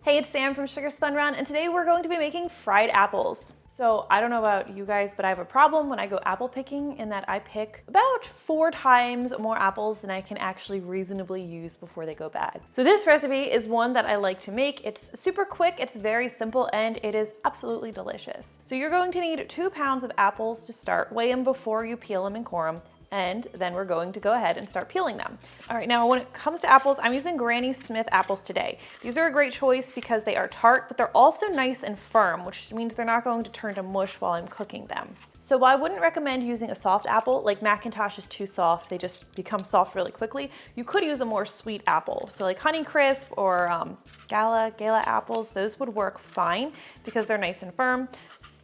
Hey, it's Sam from Sugar Spun Run, and today we're going to be making fried apples. So I don't know about you guys, but I have a problem when I go apple picking in that I pick about 4 times more apples than I can actually reasonably use before they go bad. So this recipe is one that I like to make. It's super quick, it's very simple, and it is absolutely delicious. So you're going to need 2 pounds of apples to start. Weigh them before you peel them and core them. And then we're going to go ahead and start peeling them. All right, now when it comes to apples, I'm using Granny Smith apples today. These are a great choice because they are tart, but they're also nice and firm, which means they're not going to turn to mush while I'm cooking them. So while I wouldn't recommend using a soft apple, like Macintosh is too soft, they just become soft really quickly, you could use a more sweet apple. So like Honey Crisp or Gala apples, those would work fine because they're nice and firm.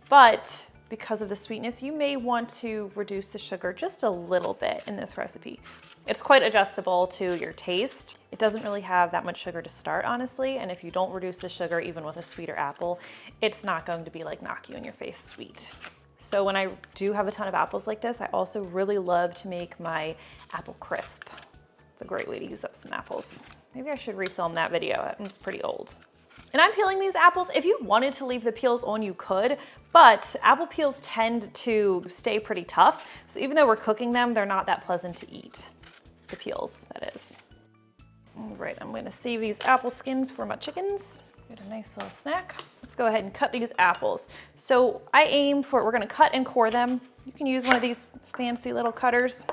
But because of the sweetness, you may want to reduce the sugar just a little bit in this recipe. It's quite adjustable to your taste. It doesn't really have that much sugar to start, honestly, and if you don't reduce the sugar even with a sweeter apple, it's not going to be like knock you in your face sweet. So when I do have a ton of apples like this, I also really love to make my apple crisp. It's a great way to use up some apples. Maybe I should refilm that video, that one's pretty old. And I'm peeling these apples. If you wanted to leave the peels on, you could, but apple peels tend to stay pretty tough. So even though we're cooking them, they're not that pleasant to eat. The peels, that is. All right, I'm gonna save these apple skins for my chickens. Get a nice little snack. Let's go ahead and cut these apples. So I aim for, we're gonna cut and core them. You can use one of these fancy little cutters,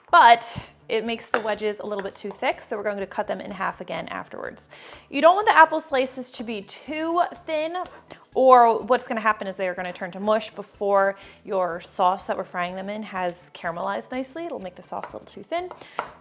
but it makes the wedges a little bit too thick, so we're going to cut them in half again afterwards. You don't want the apple slices to be too thin, or what's gonna happen is they are gonna turn to mush before your sauce that we're frying them in has caramelized nicely. It'll make the sauce a little too thin.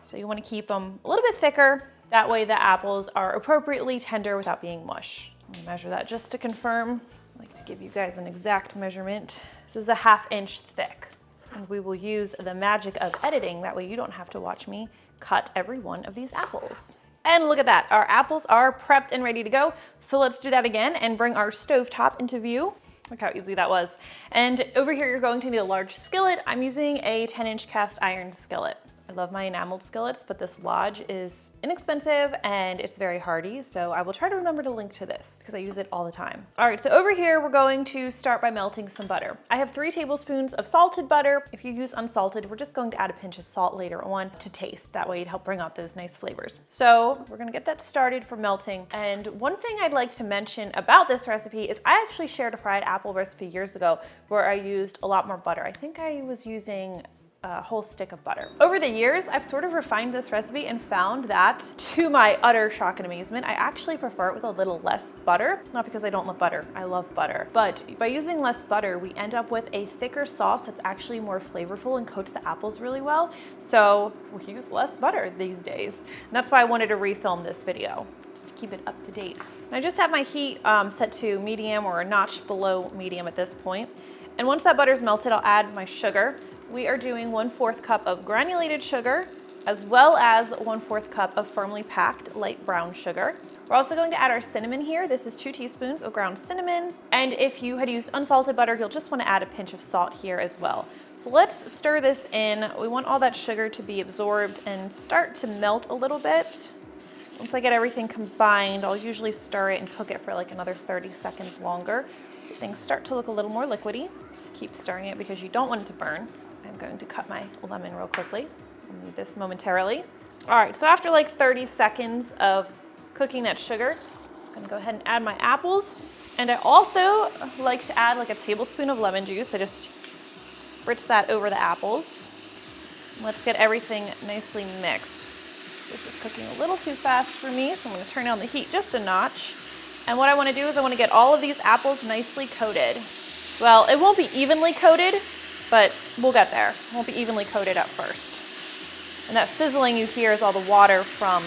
So you wanna keep them a little bit thicker. That way the apples are appropriately tender without being mush. I'll measure that just to confirm. I like to give you guys an exact measurement. This is a 1/2 inch thick. And we will use the magic of editing, that way you don't have to watch me cut every one of these apples. And look at that, our apples are prepped and ready to go. So let's do that again and bring our stovetop into view. Look how easy that was. And over here, you're going to need a large skillet. I'm using a 10-inch cast iron skillet. I love my enameled skillets, but this Lodge is inexpensive and it's very hardy. So I will try to remember to link to this because I use it all the time. All right, so over here, we're going to start by melting some butter. I have 3 tablespoons of salted butter. If you use unsalted, we're just going to add a pinch of salt later on to taste. That way it'd help bring out those nice flavors. So we're gonna get that started for melting. And one thing I'd like to mention about this recipe is I actually shared a fried apple recipe years ago where I used a lot more butter. I think I was using a whole stick of butter. Over the years, I've sort of refined this recipe and found that, to my utter shock and amazement, I actually prefer it with a little less butter. Not because I don't love butter, I love butter. But by using less butter, we end up with a thicker sauce that's actually more flavorful and coats the apples really well. So we use less butter these days. And that's why I wanted to refilm this video, just to keep it up to date. And I just have my heat set to medium or a notch below medium at this point. And once that butter's melted, I'll add my sugar. We are doing 1/4 cup of granulated sugar, as well as 1/4 cup of firmly packed light brown sugar. We're also going to add our cinnamon here. This is 2 teaspoons of ground cinnamon. And if you had used unsalted butter, you'll just want to add a pinch of salt here as well. So let's stir this in. We want all that sugar to be absorbed and start to melt a little bit. Once I get everything combined, I'll usually stir it and cook it for like another 30 seconds longer. So things start to look a little more liquidy. Keep stirring it because you don't want it to burn. I'm going to cut my lemon real quickly. I'll need this momentarily. All right, so after like 30 seconds of cooking that sugar, I'm gonna go ahead and add my apples. And I also like to add like a tablespoon of lemon juice. I just spritz that over the apples. Let's get everything nicely mixed. This is cooking a little too fast for me, so I'm gonna turn down the heat just a notch. And what I wanna do is I wanna get all of these apples nicely coated. Well, it won't be evenly coated, but we'll get there. It won't be evenly coated at first. And that sizzling you hear is all the water from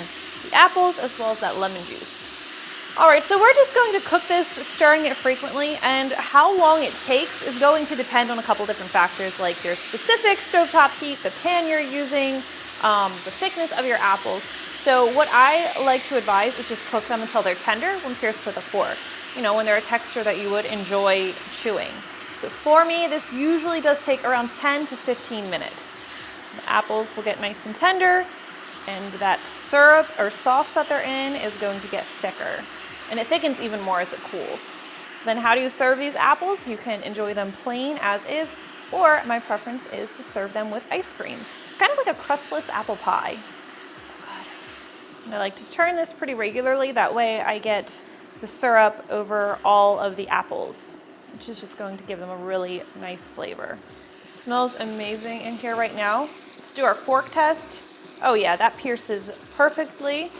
the apples as well as that lemon juice. All right, so we're just going to cook this, stirring it frequently, and how long it takes is going to depend on a couple different factors like your specific stovetop heat, the pan you're using, the thickness of your apples. So what I like to advise is just cook them until they're tender when pierced with a fork. You know, when they're a texture that you would enjoy chewing. So for me, this usually does take around 10 to 15 minutes. The apples will get nice and tender, and that syrup or sauce that they're in is going to get thicker. and it thickens even more as it cools. Then how do you serve these apples? You can enjoy them plain as is, or my preference is to serve them with ice cream. It's kind of like a crustless apple pie. So good. And I like to turn this pretty regularly, that way I get the syrup over all of the apples, which is just going to give them a really nice flavor. It smells amazing in here right now. Let's do our fork test. Oh yeah, that pierces perfectly.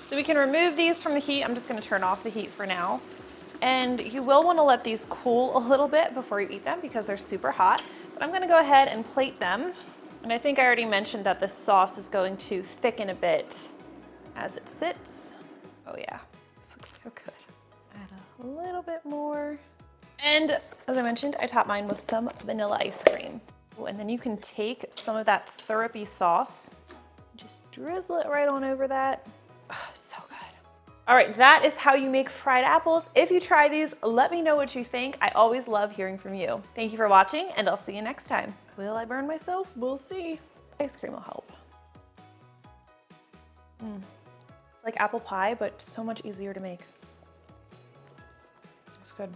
So we can remove these from the heat. I'm just gonna turn off the heat for now. And you will wanna let these cool a little bit before you eat them because they're super hot. But I'm gonna go ahead and plate them. And I think I already mentioned that this sauce is going to thicken a bit as it sits. Oh yeah, this looks so good. Add a little bit more. And as I mentioned, I topped mine with some vanilla ice cream. Oh, and then you can take some of that syrupy sauce, just drizzle it right on over that. Oh, so good. All right, that is how you make fried apples. If you try these, let me know what you think. I always love hearing from you. Thank you for watching, and I'll see you next time. Will I burn myself? We'll see. Ice cream will help. It's like apple pie, but so much easier to make. It's good.